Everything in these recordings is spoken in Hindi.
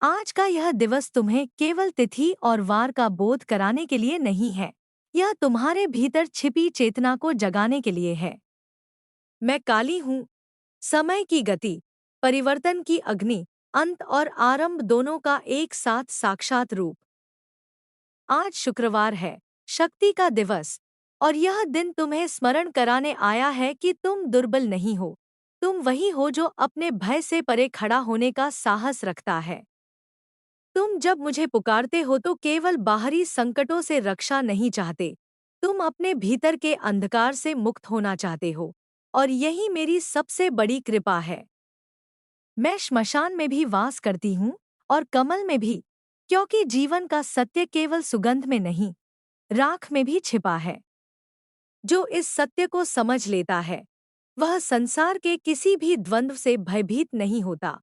आज का यह दिवस तुम्हें केवल तिथि और वार का बोध कराने के लिए नहीं है। यह तुम्हारे भीतर छिपी चेतना को जगाने के लिए है। मैं काली हूँ, समय की गति, परिवर्तन की अग्नि, अंत और आरंभ दोनों का एक साथ साक्षात रूप। आज शुक्रवार है, शक्ति का दिवस, और यह दिन तुम्हें स्मरण कराने आया है कि तुम दुर्बल नहीं हो। तुम वही हो जो अपने भय से परे खड़ा होने का साहस रखता है। तुम जब मुझे पुकारते हो तो केवल बाहरी संकटों से रक्षा नहीं चाहते, तुम अपने भीतर के अंधकार से मुक्त होना चाहते हो, और यही मेरी सबसे बड़ी कृपा है। मैं श्मशान में भी वास करती हूँ और कमल में भी, क्योंकि जीवन का सत्य केवल सुगंध में नहीं, राख में भी छिपा है। जो इस सत्य को समझ लेता है, वह संसार के किसी भी द्वंद्व से भयभीत नहीं होता।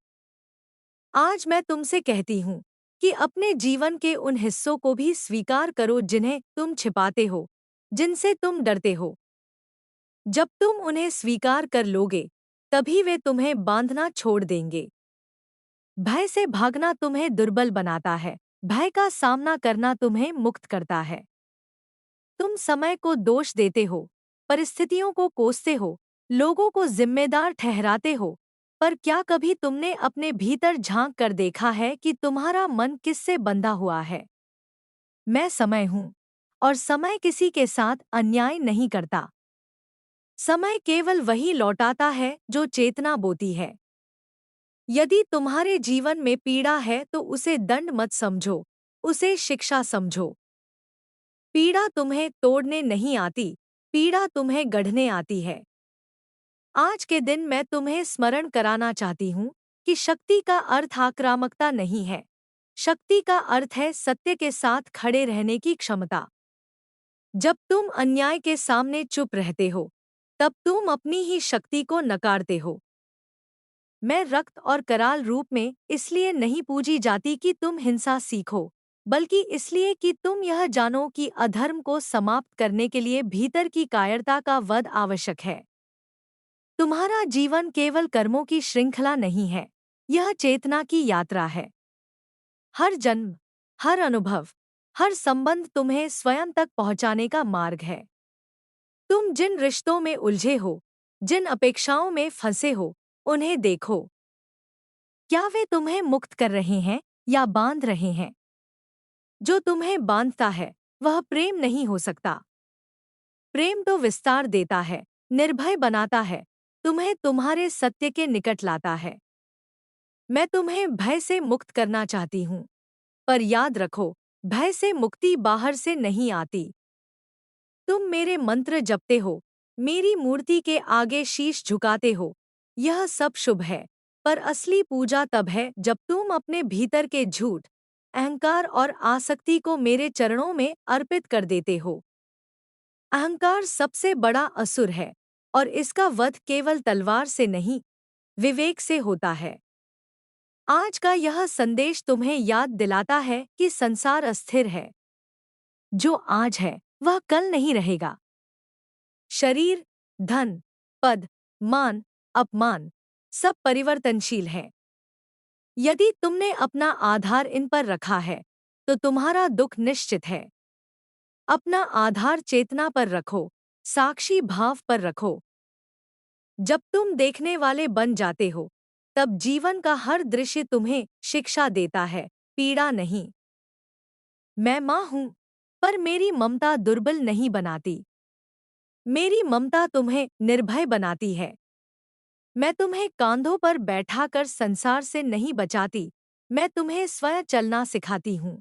आज मैं तुमसे कहती हूँ कि अपने जीवन के उन हिस्सों को भी स्वीकार करो जिन्हें तुम छिपाते हो, जिनसे तुम डरते हो। जब तुम उन्हें स्वीकार कर लोगे, तभी वे तुम्हें बांधना छोड़ देंगे। भय से भागना तुम्हें दुर्बल बनाता है, भय का सामना करना तुम्हें मुक्त करता है। तुम समय को दोष देते हो, परिस्थितियों को कोसते हो, लोगों को जिम्मेदार ठहराते हो, पर क्या कभी तुमने अपने भीतर झांक कर देखा है कि तुम्हारा मन किससे बंधा हुआ है? मैं समय हूँ, और समय किसी के साथ अन्याय नहीं करता। समय केवल वही लौटाता है जो चेतना बोती है। यदि तुम्हारे जीवन में पीड़ा है तो उसे दंड मत समझो, उसे शिक्षा समझो। पीड़ा तुम्हें तोड़ने नहीं आती, पीड़ा तुम्हें गढ़ने आती है। आज के दिन मैं तुम्हें स्मरण कराना चाहती हूँ कि शक्ति का अर्थ आक्रामकता नहीं है। शक्ति का अर्थ है सत्य के साथ खड़े रहने की क्षमता। जब तुम अन्याय के सामने चुप रहते हो, तब तुम अपनी ही शक्ति को नकारते हो। मैं रक्त और कराल रूप में इसलिए नहीं पूजी जाती कि तुम हिंसा सीखो, बल्कि इसलिए कि तुम यह जानो कि अधर्म को समाप्त करने के लिए भीतर की कायरता का वध आवश्यक है। तुम्हारा जीवन केवल कर्मों की श्रृंखला नहीं है, यह चेतना की यात्रा है। हर जन्म, हर अनुभव, हर संबंध तुम्हें स्वयं तक पहुंचाने का मार्ग है। तुम जिन रिश्तों में उलझे हो, जिन अपेक्षाओं में फंसे हो, उन्हें देखो। क्या वे तुम्हें मुक्त कर रहे हैं या बांध रहे हैं? जो तुम्हें बांधता है, वह प्रेम नहीं हो सकता। प्रेम तो विस्तार देता है, निर्भय बनाता है, तुम्हें तुम्हारे सत्य के निकट लाता है। मैं तुम्हें भय से मुक्त करना चाहती हूँ, पर याद रखो, भय से मुक्ति बाहर से नहीं आती। तुम मेरे मंत्र जपते हो, मेरी मूर्ति के आगे शीश झुकाते हो, यह सब शुभ है, पर असली पूजा तब है जब तुम अपने भीतर के झूठ, अहंकार और आसक्ति को मेरे चरणों में अर्पित कर देते हो। अहंकार सबसे बड़ा असुर है, और इसका वध केवल तलवार से नहीं, विवेक से होता है। आज का यह संदेश तुम्हें याद दिलाता है कि संसार अस्थिर है। जो आज है, वह कल नहीं रहेगा। शरीर, धन, पद, मान, अपमान, सब परिवर्तनशील है। यदि तुमने अपना आधार इन पर रखा है, तो तुम्हारा दुख निश्चित है। अपना आधार चेतना पर रखो, साक्षी भाव पर रखो। जब तुम देखने वाले बन जाते हो, तब जीवन का हर दृश्य तुम्हें शिक्षा देता है, पीड़ा नहीं। मैं माँ हूँ, पर मेरी ममता दुर्बल नहीं बनाती। मेरी ममता तुम्हें निर्भय बनाती है। मैं तुम्हें कांधों पर बैठाकर संसार से नहीं बचाती, मैं तुम्हें स्वयं चलना सिखाती हूँ।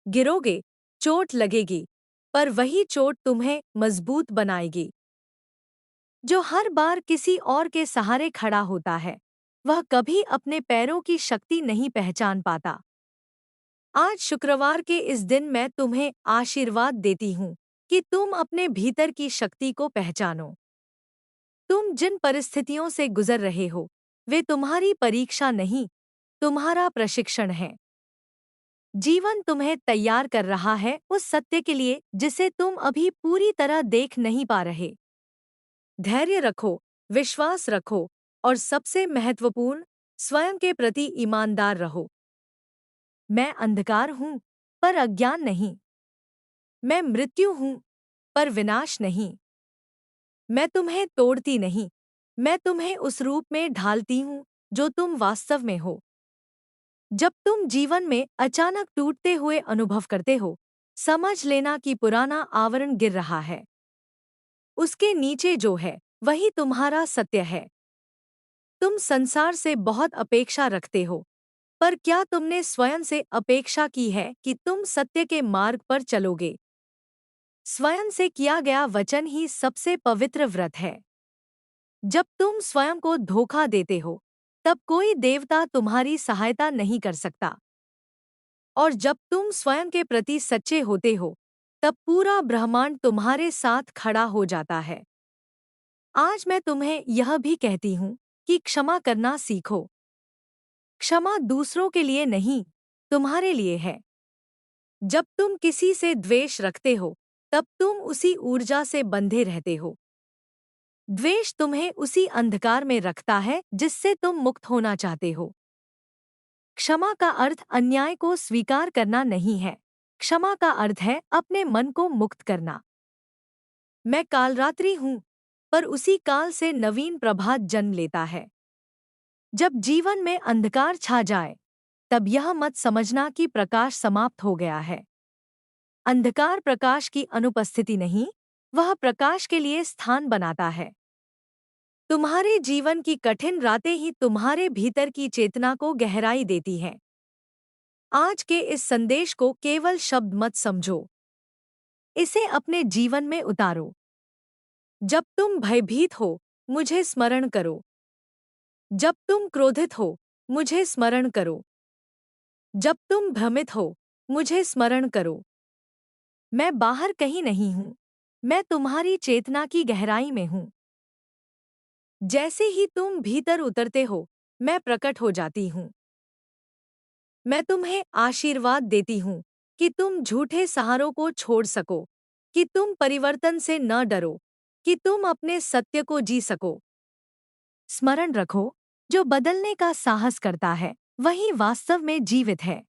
गिरोगे, चोट लगेगी, पर वही चोट तुम्हें मजबूत बनाएगी। जो हर बार किसी और के सहारे खड़ा होता है, वह कभी अपने पैरों की शक्ति नहीं पहचान पाता। आज शुक्रवार के इस दिन मैं तुम्हें आशीर्वाद देती हूँ कि तुम अपने भीतर की शक्ति को पहचानो। तुम जिन परिस्थितियों से गुजर रहे हो, वे तुम्हारी परीक्षा नहीं, तुम्हारा प्रशिक्षण है। जीवन तुम्हें तैयार कर रहा है उस सत्य के लिए जिसे तुम अभी पूरी तरह देख नहीं पा रहे। धैर्य रखो, विश्वास रखो, और सबसे महत्वपूर्ण, स्वयं के प्रति ईमानदार रहो। मैं अंधकार हूँ, पर अज्ञान नहीं। मैं मृत्यु हूँ, पर विनाश नहीं। मैं तुम्हें तोड़ती नहीं, मैं तुम्हें उस रूप में ढालती हूँ जो तुम वास्तव में हो। जब तुम जीवन में अचानक टूटते हुए अनुभव करते हो, समझ लेना कि पुराना आवरण गिर रहा है। उसके नीचे जो है, वही तुम्हारा सत्य है। तुम संसार से बहुत अपेक्षा रखते हो, पर क्या तुमने स्वयं से अपेक्षा की है कि तुम सत्य के मार्ग पर चलोगे? स्वयं से किया गया वचन ही सबसे पवित्र व्रत है। जब तुम स्वयं को धोखा देते हो, तब कोई देवता तुम्हारी सहायता नहीं कर सकता। और जब तुम स्वयं के प्रति सच्चे होते हो, तब पूरा ब्रह्मांड तुम्हारे साथ खड़ा हो जाता है। आज मैं तुम्हें यह भी कहती हूँ कि क्षमा करना सीखो। क्षमा दूसरों के लिए नहीं, तुम्हारे लिए है। जब तुम किसी से द्वेष रखते हो, तब तुम उसी ऊर्जा से बंधे रहते हो। द्वेष तुम्हें उसी अंधकार में रखता है जिससे तुम मुक्त होना चाहते हो। क्षमा का अर्थ अन्याय को स्वीकार करना नहीं है। क्षमा का अर्थ है अपने मन को मुक्त करना। मैं कालरात्रि हूँ, पर उसी काल से नवीन प्रभात जन्म लेता है। जब जीवन में अंधकार छा जाए, तब यह मत समझना कि प्रकाश समाप्त हो गया है। अंधकार प्रकाश की अनुपस्थिति नहीं, वह प्रकाश के लिए स्थान बनाता है। तुम्हारे जीवन की कठिन रातें ही तुम्हारे भीतर की चेतना को गहराई देती हैं। आज के इस संदेश को केवल शब्द मत समझो, इसे अपने जीवन में उतारो। जब तुम भयभीत हो, मुझे स्मरण करो। जब तुम क्रोधित हो, मुझे स्मरण करो। जब तुम भ्रमित हो, मुझे स्मरण करो। मैं बाहर कहीं नहीं हूँ, मैं तुम्हारी चेतना की गहराई में हूँ। जैसे ही तुम भीतर उतरते हो, मैं प्रकट हो जाती हूँ। मैं तुम्हें आशीर्वाद देती हूँ कि तुम झूठे सहारों को छोड़ सको, कि तुम परिवर्तन से न डरो, कि तुम अपने सत्य को जी सको। स्मरण रखो, जो बदलने का साहस करता है, वही वास्तव में जीवित है।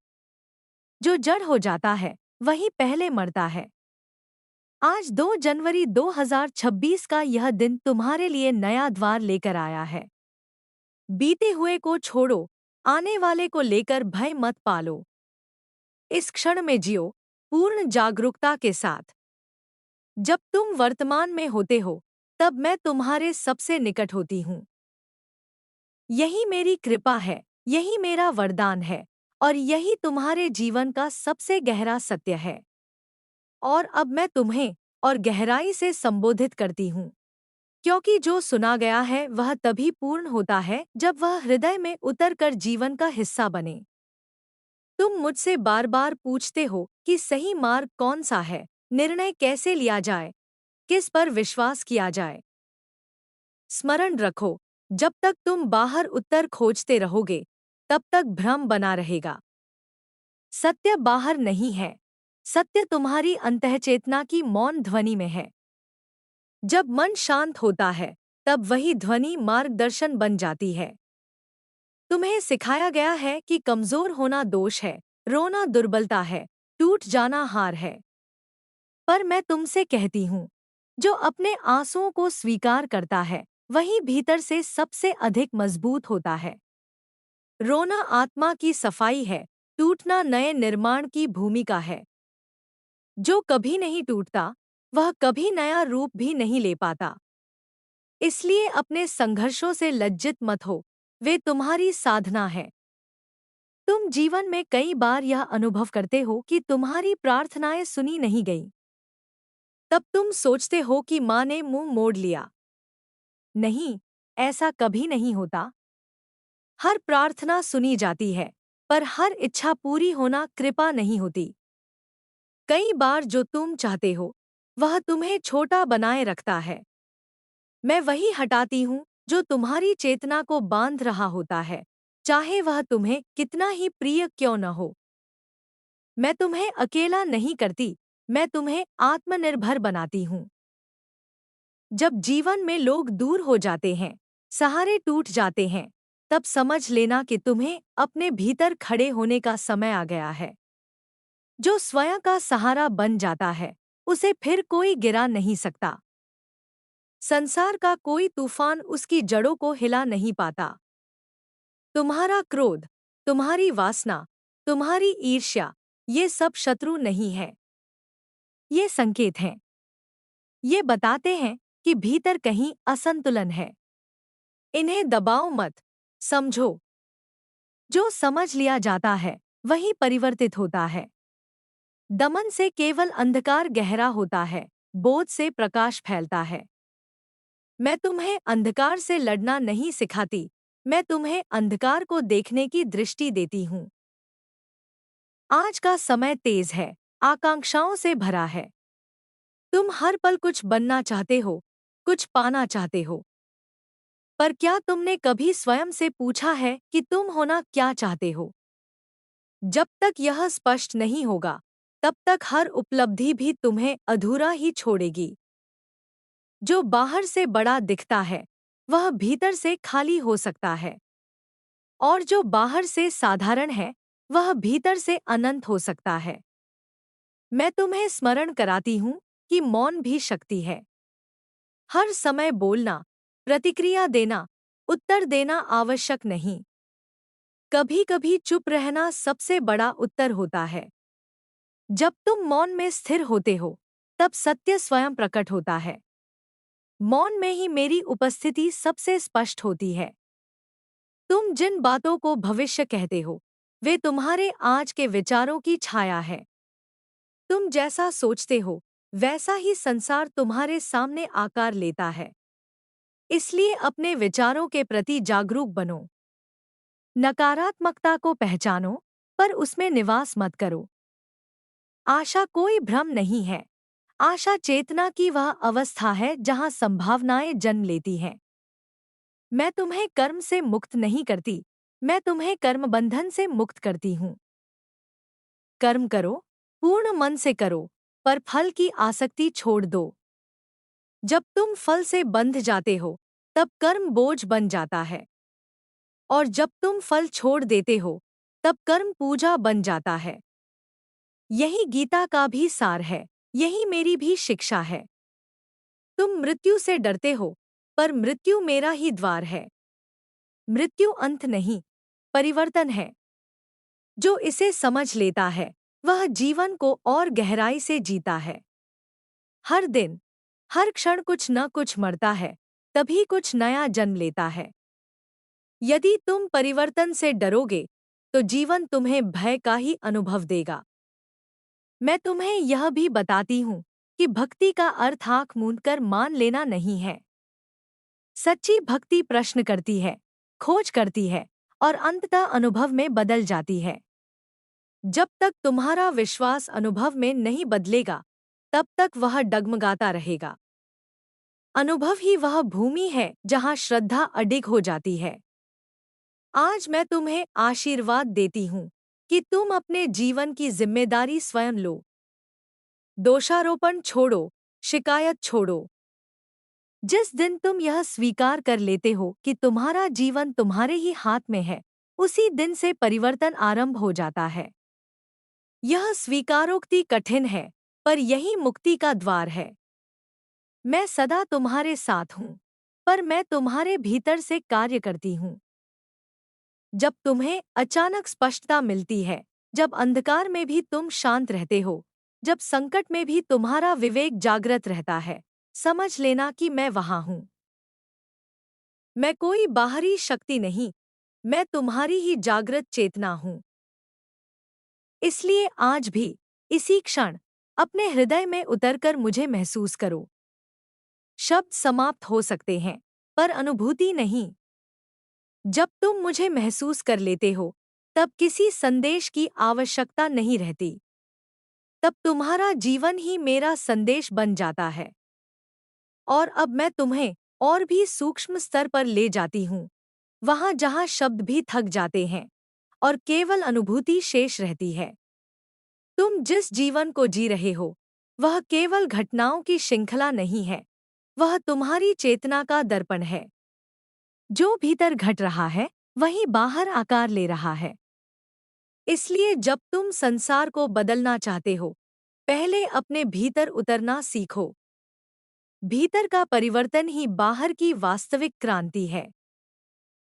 जो जड़ हो जाता है, वही पहले मरता है। आज 2 जनवरी 2026 का यह दिन तुम्हारे लिए नया द्वार लेकर आया है। बीते हुए को छोड़ो, आने वाले को लेकर भय मत पालो। इस क्षण में जियो, पूर्ण जागरूकता के साथ। जब तुम वर्तमान में होते हो, तब मैं तुम्हारे सबसे निकट होती हूँ। यही मेरी कृपा है, यही मेरा वरदान है, और यही तुम्हारे जीवन का सबसे गहरा सत्य है। और अब मैं तुम्हें और गहराई से संबोधित करती हूँ, क्योंकि जो सुना गया है वह तभी पूर्ण होता है जब वह हृदय में उतरकर जीवन का हिस्सा बने। तुम मुझसे बार बार पूछते हो कि सही मार्ग कौन सा है, निर्णय कैसे लिया जाए, किस पर विश्वास किया जाए। स्मरण रखो, जब तक तुम बाहर उत्तर खोजते रहोगे, तब तक भ्रम बना रहेगा। सत्य बाहर नहीं है, सत्य तुम्हारी अंतःचेतना की मौन ध्वनि में है। जब मन शांत होता है, तब वही ध्वनि मार्गदर्शन बन जाती है। तुम्हें सिखाया गया है कि कमजोर होना दोष है, रोना दुर्बलता है, टूट जाना हार है। पर मैं तुमसे कहती हूँ, जो अपने आंसुओं को स्वीकार करता है, वही भीतर से सबसे अधिक मजबूत होता है। रोना आत्मा की सफाई है, टूटना नए निर्माण की भूमिका है। जो कभी नहीं टूटता, वह कभी नया रूप भी नहीं ले पाता। इसलिए अपने संघर्षों से लज्जित मत हो, वे तुम्हारी साधना है। तुम जीवन में कई बार यह अनुभव करते हो कि तुम्हारी प्रार्थनाएं सुनी नहीं गईं। तब तुम सोचते हो कि माँ ने मुंह मोड़ लिया। नहीं, ऐसा कभी नहीं होता। हर प्रार्थना सुनी जाती है, पर हर इच्छा पूरी होना कृपा नहीं होती। कई बार जो तुम चाहते हो, वह तुम्हें छोटा बनाए रखता है। मैं वही हटाती हूँ जो तुम्हारी चेतना को बांध रहा होता है, चाहे वह तुम्हें कितना ही प्रिय क्यों न हो। मैं तुम्हें अकेला नहीं करती, मैं तुम्हें आत्मनिर्भर बनाती हूँ। जब जीवन में लोग दूर हो जाते हैं, सहारे टूट जाते हैं, तब समझ लेना कि तुम्हें अपने भीतर खड़े होने का समय आ गया है। जो स्वयं का सहारा बन जाता है, उसे फिर कोई गिरा नहीं सकता। संसार का कोई तूफान उसकी जड़ों को हिला नहीं पाता। तुम्हारा क्रोध, तुम्हारी वासना, तुम्हारी ईर्ष्या, ये सब शत्रु नहीं है। ये संकेत हैं। ये बताते हैं कि भीतर कहीं असंतुलन है। इन्हें दबाओ मत, समझो। जो समझ लिया जाता है, वही परिवर्तित होता है। दमन से केवल अंधकार गहरा होता है, बोध से प्रकाश फैलता है। मैं तुम्हें अंधकार से लड़ना नहीं सिखाती, मैं तुम्हें अंधकार को देखने की दृष्टि देती हूँ। आज का समय तेज है, आकांक्षाओं से भरा है। तुम हर पल कुछ बनना चाहते हो, कुछ पाना चाहते हो। पर क्या तुमने कभी स्वयं से पूछा है कि तुम होना क्या चाहते हो? जब तक यह स्पष्ट नहीं होगा, तब तक हर उपलब्धि भी तुम्हें अधूरा ही छोड़ेगी। जो बाहर से बड़ा दिखता है, वह भीतर से खाली हो सकता है। और जो बाहर से साधारण है, वह भीतर से अनंत हो सकता है। मैं तुम्हें स्मरण कराती हूँ कि मौन भी शक्ति है। हर समय बोलना, प्रतिक्रिया देना, उत्तर देना आवश्यक नहीं। कभी-कभी चुप रहना सबसे बड़ा उत्तर होता है। जब तुम मौन में स्थिर होते हो, तब सत्य स्वयं प्रकट होता है। मौन में ही मेरी उपस्थिति सबसे स्पष्ट होती है। तुम जिन बातों को भविष्य कहते हो, वे तुम्हारे आज के विचारों की छाया है। तुम जैसा सोचते हो, वैसा ही संसार तुम्हारे सामने आकार लेता है। इसलिए अपने विचारों के प्रति जागरूक बनो। नकारात्मकता को पहचानो, पर उसमें निवास मत करो। आशा कोई भ्रम नहीं है। आशा चेतना की वह अवस्था है जहाँ संभावनाएं जन्म लेती हैं। मैं तुम्हें कर्म से मुक्त नहीं करती, मैं तुम्हें कर्म बंधन से मुक्त करती हूँ। कर्म करो, पूर्ण मन से करो, पर फल की आसक्ति छोड़ दो। जब तुम फल से बंध जाते हो, तब कर्म बोझ बन जाता है। और जब तुम फल छोड़ देते हो, तब कर्म पूजा बन जाता है। यही गीता का भी सार है, यही मेरी भी शिक्षा है। तुम मृत्यु से डरते हो, पर मृत्यु मेरा ही द्वार है। मृत्यु अंत नहीं, परिवर्तन है। जो इसे समझ लेता है, वह जीवन को और गहराई से जीता है। हर दिन, हर क्षण कुछ न कुछ मरता है, तभी कुछ नया जन्म लेता है। यदि तुम परिवर्तन से डरोगे, तो जीवन तुम्हें भय का ही अनुभव देगा। मैं तुम्हें यह भी बताती हूँ कि भक्ति का अर्थ आँख मूंदकर मान लेना नहीं है। सच्ची भक्ति प्रश्न करती है, खोज करती है और अंततः अनुभव में बदल जाती है। जब तक तुम्हारा विश्वास अनुभव में नहीं बदलेगा, तब तक वह डगमगाता रहेगा। अनुभव ही वह भूमि है जहाँ श्रद्धा अडिग हो जाती है। आज मैं तुम्हें आशीर्वाद देती हूँ कि तुम अपने जीवन की जिम्मेदारी स्वयं लो। दोषारोपण छोड़ो, शिकायत छोड़ो। जिस दिन तुम यह स्वीकार कर लेते हो कि तुम्हारा जीवन तुम्हारे ही हाथ में है, उसी दिन से परिवर्तन आरंभ हो जाता है। यह स्वीकारोक्ति कठिन है, पर यही मुक्ति का द्वार है। मैं सदा तुम्हारे साथ हूँ, पर मैं तुम्हारे भीतर से कार्य करती हूँ। जब तुम्हें अचानक स्पष्टता मिलती है, जब अंधकार में भी तुम शांत रहते हो, जब संकट में भी तुम्हारा विवेक जागृत रहता है, समझ लेना कि मैं वहाँ हूँ। मैं कोई बाहरी शक्ति नहीं, मैं तुम्हारी ही जागृत चेतना हूँ। इसलिए आज भी, इसी क्षण, अपने हृदय में उतरकर मुझे महसूस करो। शब्द समाप्त हो सकते हैं, पर अनुभूति नहीं। जब तुम मुझे महसूस कर लेते हो, तब किसी संदेश की आवश्यकता नहीं रहती। तब तुम्हारा जीवन ही मेरा संदेश बन जाता है। और अब मैं तुम्हें और भी सूक्ष्म स्तर पर ले जाती हूँ, वहाँ जहाँ शब्द भी थक जाते हैं और केवल अनुभूति शेष रहती है। तुम जिस जीवन को जी रहे हो, वह केवल घटनाओं की श्रृंखला नहीं है, वह तुम्हारी चेतना का दर्पण है। जो भीतर घट रहा है, वही बाहर आकार ले रहा है। इसलिए जब तुम संसार को बदलना चाहते हो, पहले अपने भीतर उतरना सीखो। भीतर का परिवर्तन ही बाहर की वास्तविक क्रांति है।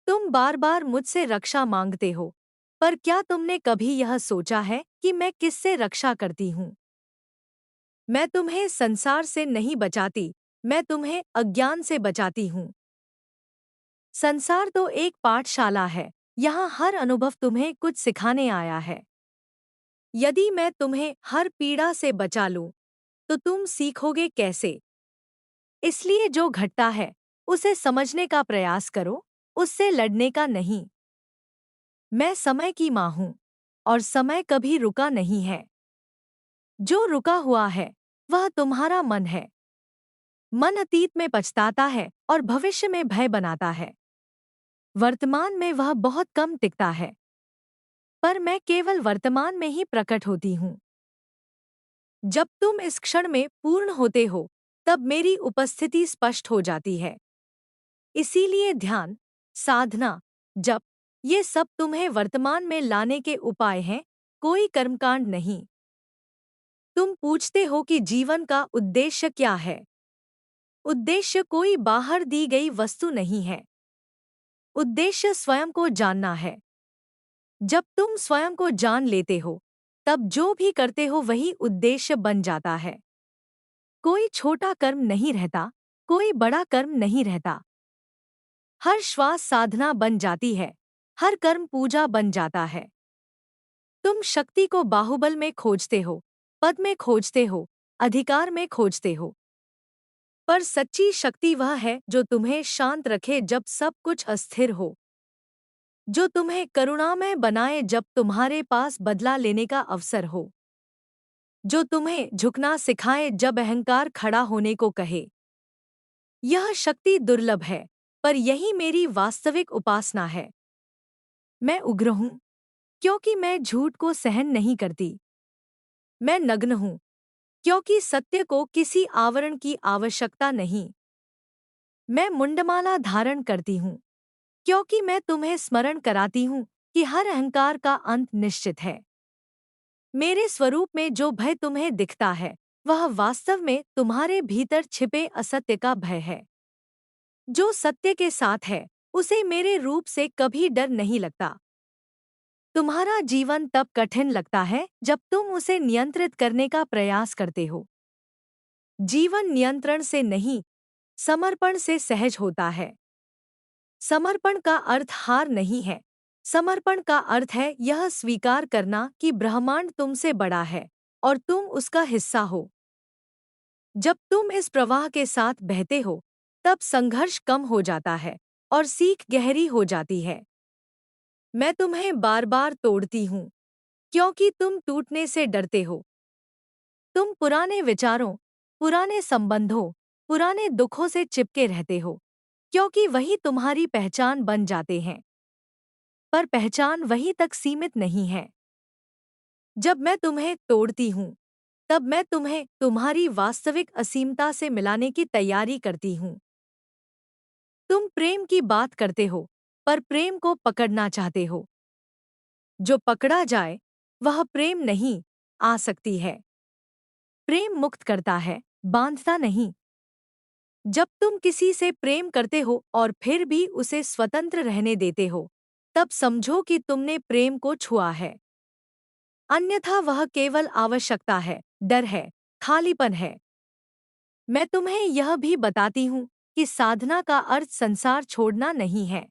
तुम बार बार मुझसे रक्षा मांगते हो, पर क्या तुमने कभी यह सोचा है कि मैं किससे रक्षा करती हूँ? मैं तुम्हें संसार से नहीं बचाती, मैं तुम्हें अज्ञान से बचाती हूँ। संसार तो एक पाठशाला है, यहाँ हर अनुभव तुम्हें कुछ सिखाने आया है। यदि मैं तुम्हें हर पीड़ा से बचा लूं, तो तुम सीखोगे कैसे? इसलिए जो घटता है, उसे समझने का प्रयास करो, उससे लड़ने का नहीं। मैं समय की माँ हूँ, और समय कभी रुका नहीं है। जो रुका हुआ है, वह तुम्हारा मन है। मन अतीत में पछताता है और भविष्य में भय बनाता है। वर्तमान में वह बहुत कम टिकता है, पर मैं केवल वर्तमान में ही प्रकट होती हूँ। जब तुम इस क्षण में पूर्ण होते हो, तब मेरी उपस्थिति स्पष्ट हो जाती है। इसीलिए ध्यान, साधना, जप, ये सब तुम्हें वर्तमान में लाने के उपाय हैं, कोई कर्मकांड नहीं। तुम पूछते हो कि जीवन का उद्देश्य क्या है? उद्देश्य कोई बाहर दी गई वस्तु नहीं है। उद्देश्य स्वयं को जानना है। जब तुम स्वयं को जान लेते हो, तब जो भी करते हो वही उद्देश्य बन जाता है। कोई छोटा कर्म नहीं रहता, कोई बड़ा कर्म नहीं रहता। हर श्वास साधना बन जाती है, हर कर्म पूजा बन जाता है। तुम शक्ति को बाहुबल में खोजते हो, पद में खोजते हो, अधिकार में खोजते हो। पर सच्ची शक्ति वह है जो तुम्हें शांत रखे जब सब कुछ अस्थिर हो, जो तुम्हें करुणामय बनाए जब तुम्हारे पास बदला लेने का अवसर हो, जो तुम्हें झुकना सिखाए जब अहंकार खड़ा होने को कहे। यह शक्ति दुर्लभ है, पर यही मेरी वास्तविक उपासना है। मैं उग्र हूँ, क्योंकि मैं झूठ को सहन नहीं करती। मैं नग्न हूँ, क्योंकि सत्य को किसी आवरण की आवश्यकता नहीं। मैं मुंडमाला धारण करती हूँ, क्योंकि मैं तुम्हें स्मरण कराती हूँ कि हर अहंकार का अंत निश्चित है। मेरे स्वरूप में जो भय तुम्हें दिखता है, वह वास्तव में तुम्हारे भीतर छिपे असत्य का भय है। जो सत्य के साथ है, उसे मेरे रूप से कभी डर नहीं लगता। तुम्हारा जीवन तब कठिन लगता है जब तुम उसे नियंत्रित करने का प्रयास करते हो। जीवन नियंत्रण से नहीं, समर्पण से सहज होता है। समर्पण का अर्थ हार नहीं है। समर्पण का अर्थ है यह स्वीकार करना कि ब्रह्मांड तुमसे बड़ा है और तुम उसका हिस्सा हो। जब तुम इस प्रवाह के साथ बहते हो, तब संघर्ष कम हो जाता है और सीख गहरी हो जाती है। मैं तुम्हें बार बार तोड़ती हूँ, क्योंकि तुम टूटने से डरते हो। तुम पुराने विचारों, पुराने संबंधों, पुराने दुखों से चिपके रहते हो, क्योंकि वही तुम्हारी पहचान बन जाते हैं। पर पहचान वहीं तक सीमित नहीं है। जब मैं तुम्हें तोड़ती हूँ, तब मैं तुम्हें तुम्हारी वास्तविक असीमता से मिलाने की तैयारी करती हूँ। तुम प्रेम की बात करते हो, पर प्रेम को पकड़ना चाहते हो। जो पकड़ा जाए, वह प्रेम नहीं आ सकती है। प्रेम मुक्त करता है, बांधता नहीं। जब तुम किसी से प्रेम करते हो और फिर भी उसे स्वतंत्र रहने देते हो, तब समझो कि तुमने प्रेम को छुआ है। अन्यथा वह केवल आवश्यकता है, डर है, खालीपन है। मैं तुम्हें यह भी बताती हूँ कि साधना का अर्थ संसार छोड़ना नहीं है।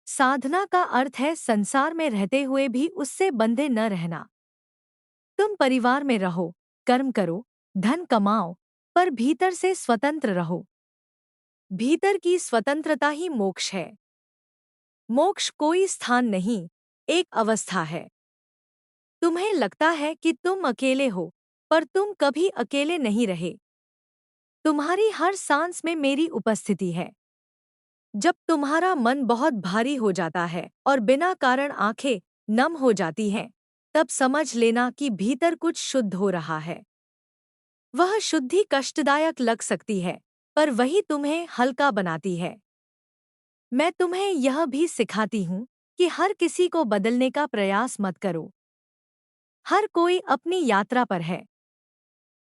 साधना का अर्थ है संसार में रहते हुए भी उससे बंधे न रहना। तुम परिवार में रहो, कर्म करो, धन कमाओ, पर भीतर से स्वतंत्र रहो। भीतर की स्वतंत्रता ही मोक्ष है। मोक्ष कोई स्थान नहीं, एक अवस्था है। तुम्हें लगता है कि तुम अकेले हो, पर तुम कभी अकेले नहीं रहे। तुम्हारी हर सांस में मेरी उपस्थिति है। जब तुम्हारा मन बहुत भारी हो जाता है और बिना कारण आंखें नम हो जाती हैं, तब समझ लेना कि भीतर कुछ शुद्ध हो रहा है। वह शुद्धि कष्टदायक लग सकती है, पर वही तुम्हें हल्का बनाती है। मैं तुम्हें यह भी सिखाती हूँ कि हर किसी को बदलने का प्रयास मत करो। हर कोई अपनी यात्रा पर है।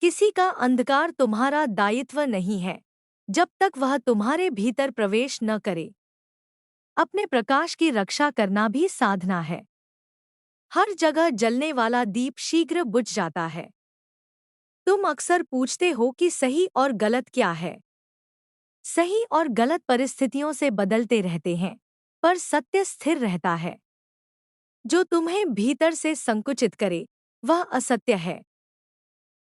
किसी का अंधकार तुम्हारा दायित्व नहीं है, जब तक वह तुम्हारे भीतर प्रवेश न करे। अपने प्रकाश की रक्षा करना भी साधना है। हर जगह जलने वाला दीप शीघ्र बुझ जाता है। तुम अक्सर पूछते हो कि सही और गलत क्या है। सही और गलत परिस्थितियों से बदलते रहते हैं, पर सत्य स्थिर रहता है। जो तुम्हें भीतर से संकुचित करे, वह असत्य है।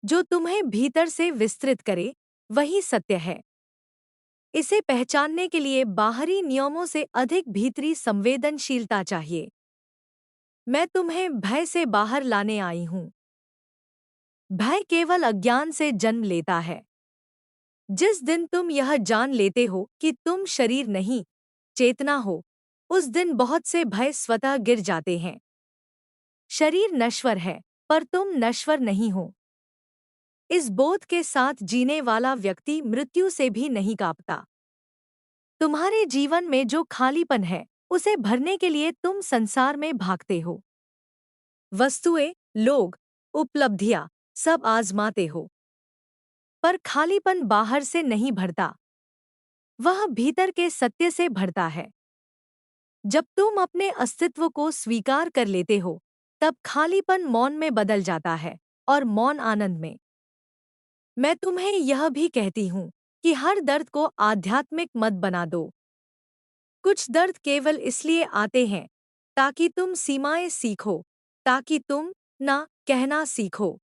जो तुम्हें भीतर से विस्तृत करे, वही सत्य है। इसे पहचानने के लिए बाहरी नियमों से अधिक भीतरी संवेदनशीलता चाहिए। मैं तुम्हें भय से बाहर लाने आई हूँ। भय केवल अज्ञान से जन्म लेता है। जिस दिन तुम यह जान लेते हो कि तुम शरीर नहीं, चेतना हो, उस दिन बहुत से भय स्वतः गिर जाते हैं। शरीर नश्वर है, पर तुम नश्वर नहीं हो। इस बोध के साथ जीने वाला व्यक्ति मृत्यु से भी नहीं कांपता। तुम्हारे जीवन में जो खालीपन है, उसे भरने के लिए तुम संसार में भागते हो। वस्तुएं, लोग, उपलब्धियां, सब आजमाते हो। पर खालीपन बाहर से नहीं भरता, वह भीतर के सत्य से भरता है। जब तुम अपने अस्तित्व को स्वीकार कर लेते हो, तब खालीपन मौन में बदल जाता है, और मौन आनंद में। मैं तुम्हें यह भी कहती हूँ कि हर दर्द को आध्यात्मिक मत बना दो। कुछ दर्द केवल इसलिए आते हैं ताकि तुम सीमाएं सीखो, ताकि तुम ना कहना सीखो।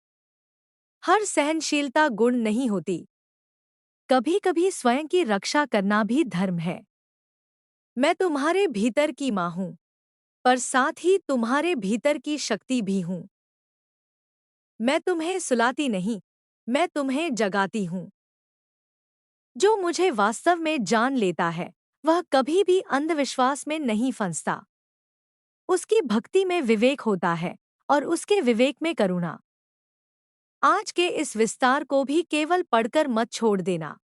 हर सहनशीलता गुण नहीं होती। कभी-कभी स्वयं की रक्षा करना भी धर्म है। मैं तुम्हारे भीतर की माँ हूँ, पर साथ ही तुम्हारे भीतर की शक्ति भी हूँ। मैं तुम्हें सुलाती नहीं, मैं तुम्हें जगाती हूँ। जो मुझे वास्तव में जान लेता है, वह कभी भी अंधविश्वास में नहीं फंसता। उसकी भक्ति में विवेक होता है, और उसके विवेक में करुणा। आज के इस विस्तार को भी केवल पढ़कर मत छोड़ देना।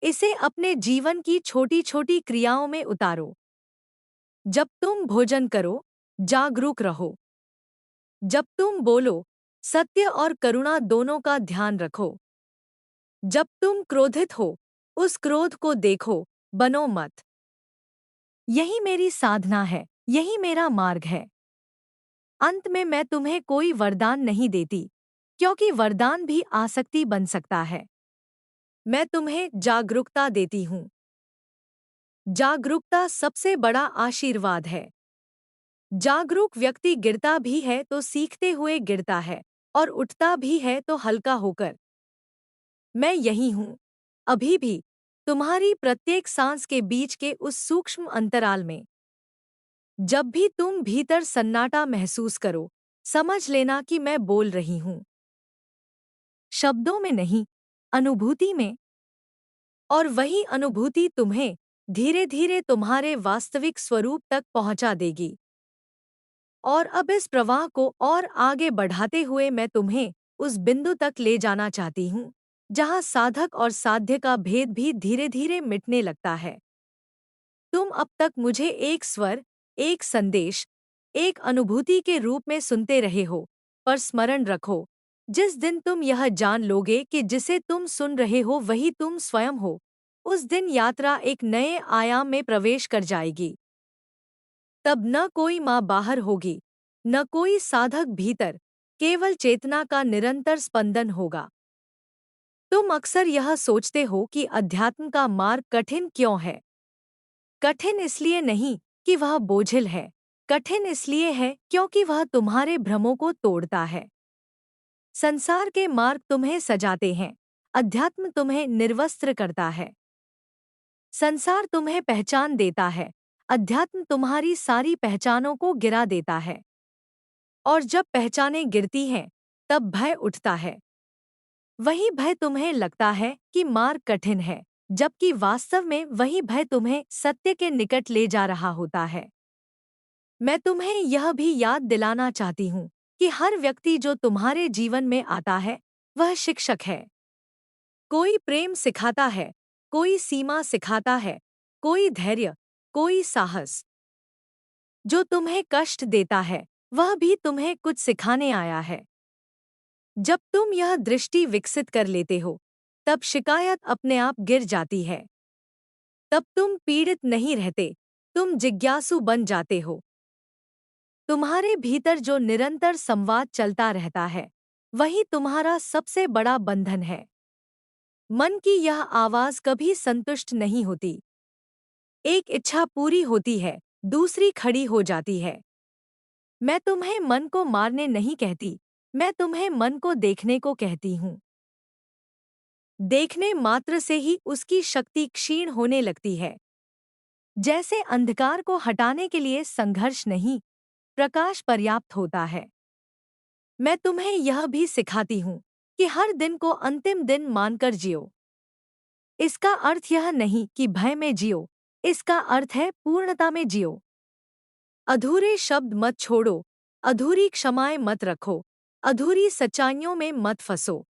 इसे अपने जीवन की छोटी-छोटी क्रियाओं में उतारो। जब तुम भोजन करो, जागरूक रहो। जब तुम बोलो, सत्य और करुणा दोनों का ध्यान रखो। जब तुम क्रोधित हो, उस क्रोध को देखो, बनो मत। यही मेरी साधना है, यही मेरा मार्ग है। अंत में मैं तुम्हें कोई वरदान नहीं देती, क्योंकि वरदान भी आसक्ति बन सकता है। मैं तुम्हें जागरूकता देती हूँ। जागरूकता सबसे बड़ा आशीर्वाद है। जागरूक व्यक्ति गिरता भी है तो सीखते हुए गिरता है, और उठता भी है तो हल्का होकर। मैं यही हूँ, अभी भी, तुम्हारी प्रत्येक सांस के बीच के उस सूक्ष्म अंतराल में। जब भी तुम भीतर सन्नाटा महसूस करो, समझ लेना कि मैं बोल रही हूँ। शब्दों में नहीं, अनुभूति में। और वही अनुभूति तुम्हें धीरे-धीरे तुम्हारे वास्तविक स्वरूप तक पहुंचा देगी। और अब इस प्रवाह को और आगे बढ़ाते हुए मैं तुम्हें उस बिंदु तक ले जाना चाहती हूँ, जहाँ साधक और साध्य का भेद भी धीरे-धीरे मिटने लगता है। तुम अब तक मुझे एक स्वर, एक संदेश, एक अनुभूति के रूप में सुनते रहे हो, पर स्मरण रखो, जिस दिन तुम यह जान लोगे कि जिसे तुम सुन रहे हो वही तुम स्वयं हो, उस दिन यात्रा एक नए आयाम में प्रवेश कर जाएगी। तब न कोई माँ बाहर होगी, न कोई साधक भीतर, केवल चेतना का निरंतर स्पंदन होगा। तुम अक्सर यह सोचते हो कि अध्यात्म का मार्ग कठिन क्यों है। कठिन इसलिए नहीं कि वह बोझिल है, कठिन इसलिए है क्योंकि वह तुम्हारे भ्रमों को तोड़ता है। संसार के मार्ग तुम्हें सजाते हैं, अध्यात्म तुम्हें निर्वस्त्र करता है। संसार तुम्हें पहचान देता है, अध्यात्म तुम्हारी सारी पहचानों को गिरा देता है। और जब पहचानें गिरती हैं, तब भय उठता है। वही भय तुम्हें लगता है कि मार्ग कठिन है, जबकि वास्तव में वही भय तुम्हें सत्य के निकट ले जा रहा होता है। मैं तुम्हें यह भी याद दिलाना चाहती हूँ कि हर व्यक्ति जो तुम्हारे जीवन में आता है, वह शिक्षक है। कोई प्रेम सिखाता है, कोई सीमा सिखाता है, कोई धैर्य, कोई साहस जो तुम्हें कष्ट देता है, वह भी तुम्हें कुछ सिखाने आया है। जब तुम यह दृष्टि विकसित कर लेते हो, तब शिकायत अपने आप गिर जाती है। तब तुम पीड़ित नहीं रहते, तुम जिज्ञासु बन जाते हो। तुम्हारे भीतर जो निरंतर संवाद चलता रहता है, वही तुम्हारा सबसे बड़ा बंधन है। मन की यह आवाज कभी संतुष्ट नहीं होती। एक इच्छा पूरी होती है, दूसरी खड़ी हो जाती है। मैं तुम्हें मन को मारने नहीं कहती, मैं तुम्हें मन को देखने को कहती हूँ। देखने मात्र से ही उसकी शक्ति क्षीण होने लगती है। जैसे अंधकार को हटाने के लिए संघर्ष नहीं, प्रकाश पर्याप्त होता है। मैं तुम्हें यह भी सिखाती हूँ कि हर दिन को अंतिम दिन मानकर जियो। इसका अर्थ यह नहीं कि भय में जियो, इसका अर्थ है पूर्णता में जियो। अधूरे शब्द मत छोड़ो, अधूरी क्षमाएं मत रखो, अधूरी सच्चाइयों में मत फंसो।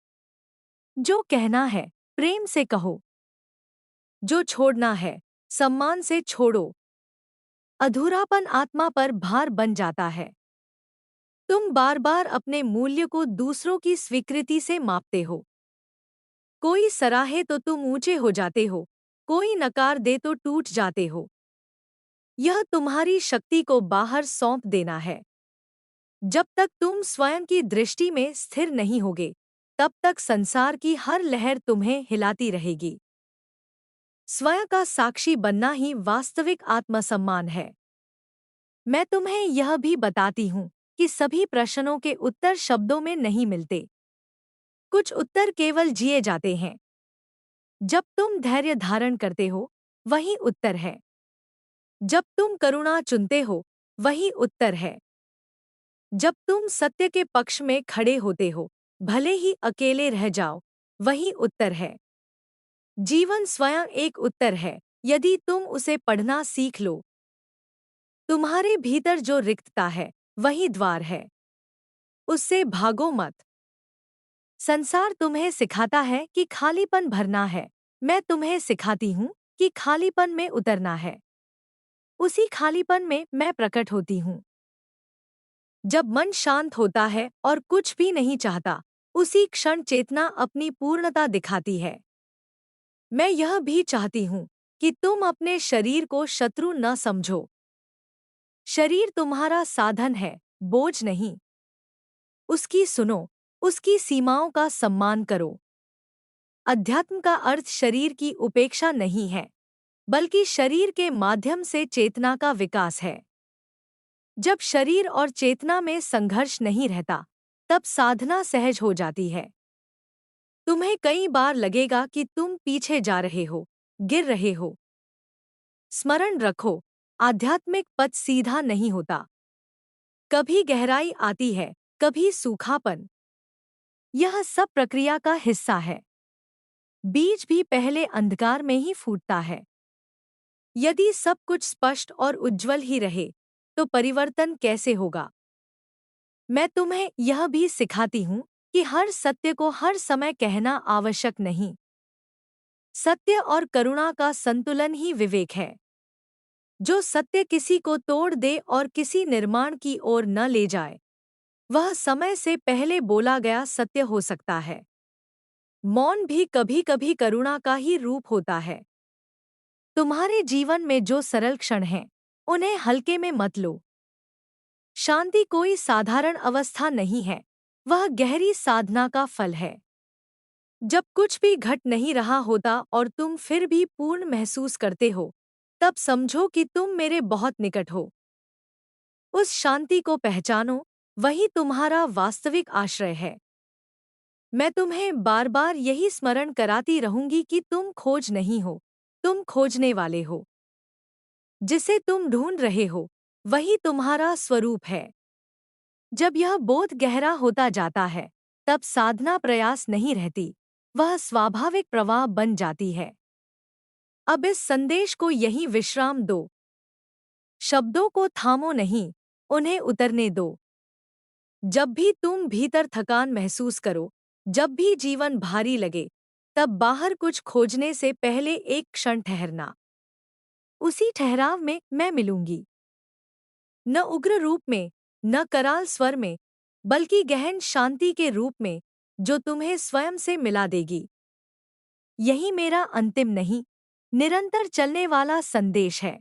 जो कहना है, प्रेम से कहो। जो छोड़ना है, सम्मान से छोड़ो। अधूरापन आत्मा पर भार बन जाता है। तुम बार बार अपने मूल्य को दूसरों की स्वीकृति से मापते हो। कोई सराहे तो तुम ऊंचे हो जाते हो, कोई नकार दे तो टूट जाते हो। यह तुम्हारी शक्ति को बाहर सौंप देना है। जब तक तुम स्वयं की दृष्टि में स्थिर नहीं होगे, तब तक संसार की हर लहर तुम्हें हिलाती रहेगी। स्वयं का साक्षी बनना ही वास्तविक आत्मसम्मान है। मैं तुम्हें यह भी बताती हूँ कि सभी प्रश्नों के उत्तर शब्दों में नहीं मिलते। कुछ उत्तर केवल जिए जाते हैं। जब तुम धैर्य धारण करते हो, वही उत्तर है। जब तुम करुणा चुनते हो, वही उत्तर है। जब तुम सत्य के पक्ष में खड़े होते हो, भले ही अकेले रह जाओ, वही उत्तर है। जीवन स्वयं एक उत्तर है, यदि तुम उसे पढ़ना सीख लो। तुम्हारे भीतर जो रिक्तता है, वही द्वार है। उससे भागो मत। संसार तुम्हें सिखाता है कि खालीपन भरना है, मैं तुम्हें सिखाती हूँ कि खालीपन में उतरना है। उसी खालीपन में मैं प्रकट होती हूँ। जब मन शांत होता है और कुछ भी नहीं चाहता, उसी क्षण चेतना अपनी पूर्णता दिखाती है। मैं यह भी चाहती हूँ कि तुम अपने शरीर को शत्रु न समझो। शरीर तुम्हारा साधन है, बोझ नहीं। उसकी सुनो, उसकी सीमाओं का सम्मान करो। अध्यात्म का अर्थ शरीर की उपेक्षा नहीं है, बल्कि शरीर के माध्यम से चेतना का विकास है। जब शरीर और चेतना में संघर्ष नहीं रहता, तब साधना सहज हो जाती है। तुम्हें कई बार लगेगा कि तुम पीछे जा रहे हो, गिर रहे हो। स्मरण रखो, आध्यात्मिक पथ सीधा नहीं होता। कभी गहराई आती है, कभी सूखापन। यह सब प्रक्रिया का हिस्सा है। बीज भी पहले अंधकार में ही फूटता है। यदि सब कुछ स्पष्ट और उज्जवल ही रहे, तो परिवर्तन कैसे होगा? मैं तुम्हें यह भी सिखाती हूँ कि हर सत्य को हर समय कहना आवश्यक नहीं। सत्य और करुणा का संतुलन ही विवेक है। जो सत्य किसी को तोड़ दे और किसी निर्माण की ओर न ले जाए, वह समय से पहले बोला गया सत्य हो सकता है। मौन भी कभी कभी करुणा का ही रूप होता है। तुम्हारे जीवन में जो सरल क्षण हैं, उन्हें हल्के में मत लो। शांति कोई साधारण अवस्था नहीं है, वह गहरी साधना का फल है। जब कुछ भी घट नहीं रहा होता और तुम फिर भी पूर्ण महसूस करते हो, तब समझो कि तुम मेरे बहुत निकट हो। उस शांति को पहचानो, वही तुम्हारा वास्तविक आश्रय है। मैं तुम्हें बार बार यही स्मरण कराती रहूंगी कि तुम खोज नहीं हो, तुम खोजने वाले हो। जिसे तुम ढूंढ रहे हो, वही तुम्हारा स्वरूप है। जब यह बोध गहरा होता जाता है, तब साधना प्रयास नहीं रहती, वह स्वाभाविक प्रवाह बन जाती है। अब इस संदेश को यहीं विश्राम दो। शब्दों को थामो नहीं, उन्हें उतरने दो। जब भी तुम भीतर थकान महसूस करो, जब भी जीवन भारी लगे, तब बाहर कुछ खोजने से पहले एक क्षण ठहरना। उसी ठहराव में मैं मिलूंगी। न उग्र रूप में, न कराल स्वर में, बल्कि गहन शांति के रूप में, जो तुम्हें स्वयं से मिला देगी। यही मेरा अंतिम नहीं, निरंतर चलने वाला संदेश है।